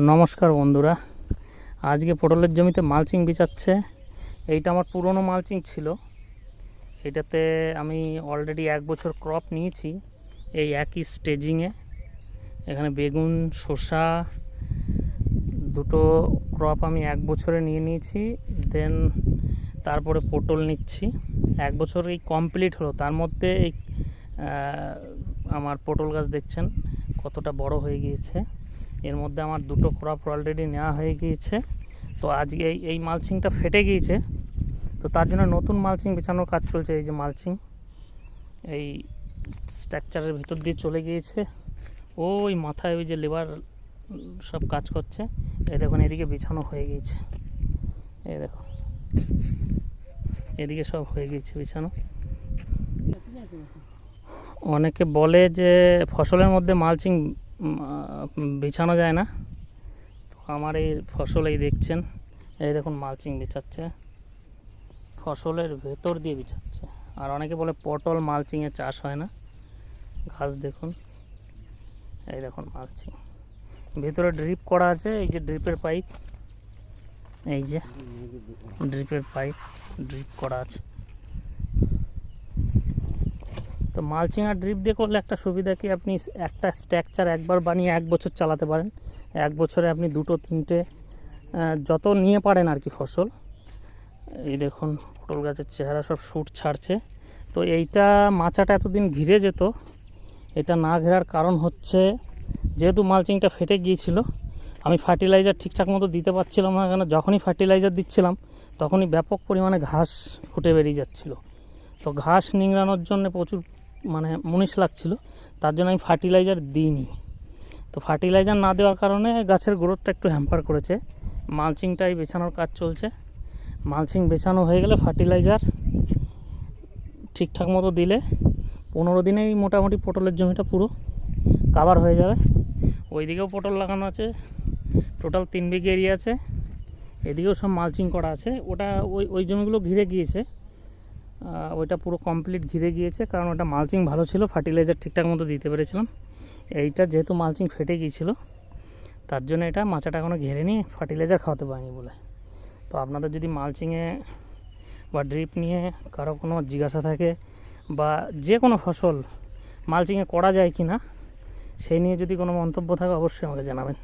নমস্কার বন্ধুরা, আজকে পটলের জমিতে মালচিং বিছাচ্ছে। এইটা আমার পুরনো মালচিং ছিল। এটাতে আমি অলরেডি 1 বছর ক্রপ নিয়েছি এই একই স্টেজিংয়ে। এখানে বেগুন, শসা দুটো ক্রপ আমি 1 বছরে নিয়ে নিয়েছি। দেন তারপরে পটল নিচ্ছি। 1 বছর এই কমপ্লিট হলো। তার মধ্যে এই আমার পটল গাছ দেখছেন কতটা বড় হয়ে গিয়েছে। এর মধ্যে আমার দুটো ক্রপ অলরেডি নেওয়া হয়ে গিয়েছে। তো আজকে এই মালচিংটা ফেটে গিয়েছে, তো তার জন্য নতুন মালচিং বিছানোর কাজ চলছে। এই যে মালচিং এই স্ট্রাকচারের ভিতর দিয়ে চলে গিয়েছে, ওই মাথায় ওই যে লেবার সব কাজ করছে। এই দেখুন এদিকে বিছানো হয়ে গিয়েছে, এই দেখো এদিকে সব হয়ে গিয়েছে বিছানো। অনেকে বলে যে ফসলের মধ্যে মালচিং বিছানো যায় না। আমার এই ফসল এই দেখছেন, এই দেখুন মালচিং বিছাচ্ছে, ফসলের ভেতর দিয়ে বিছাচ্ছে। আর অনেকে বলে পটল মালচিংয়ে চাষ হয় না। ঘাস দেখুন, এই দেখুন মালচিং ভেতরে ড্রিপ করা আছে। এই যে ড্রিপের পাইপ, এই যে ড্রিপের পাইপ ড্রিপ করা আছে। তো মালচিং আর ড্রিপ দিয়ে করলে একটা সুবিধা কি, আপনি একটা স্ট্রাকচার একবার বানিয়ে 1 বছর চালাতে পারেন। 1 বছরে আপনি 2-3টে যত নিয়ে পারেন আর কি ফসল। এই দেখুন পটল গাছের চেহারা সব শুট ছাড়ছে। তো এইটা মাচাটা এতদিন ঘিরে যেত, এটা না ঘেরার কারণ হচ্ছে যেহেতু মালচিংটা ফেটে গিয়েছিল, আমি ফার্টিলাইজার ঠিকঠাক মতো দিতে পারছিলাম না। কেন যখনই ফার্টিলাইজার দিচ্ছিলাম তখনই ব্যাপক পরিমাণে ঘাস ফুটে বেরিয়ে যাচ্ছিল। তো ঘাস নিংড়ানোর জন্য প্রচুর মুনিশ লাগছিল, তার জন্য আমি ফার্টিলাইজার দিইনি। তো ফার্টিলাইজার না দেওয়ার কারণে গাছের গ্রোথটা একটু হ্যাম্পার করেছে। মালচিংটাই বেছানোর কাজ চলছে। মালচিং বেছানো হয়ে গেলে ফার্টিলাইজার ঠিকঠাক মতো দিলে 15 দিনেই মোটামুটি পটলের জমিটা পুরো কাভার হয়ে যাবে। ওইদিকেও পটল লাগানো আছে, টোটাল 3 বিঘে এরিয়া আছে। এদিকেও সব মালচিং করা আছে। ওটা ওই জমিগুলো ঘিরে গিয়েছে, ওইটা পুরো কমপ্লিট ঘিরে গিয়েছে, কারণ ওটা মালচিং ভালো ছিল, ফার্টিলাইজার ঠিকঠাক মতো দিতে পেরেছিলাম। এইটা যেহেতু মালচিং ফেটে গিয়েছিলো, তার জন্য এটা মাচাটা এখনও ঘেরে নিয়ে ফার্টিলাইজার খাওয়াতে পারিনি বলে। তো আপনাদের যদি মালচিংয়ে বা ড্রিপ নিয়ে কারো কোনো জিজ্ঞাসা থাকে, বা যে কোনো ফসল মালচিংয়ে করা যায় কি না সেই নিয়ে যদি কোনো মন্তব্য থাকে, অবশ্যই আমাকে জানাবেন।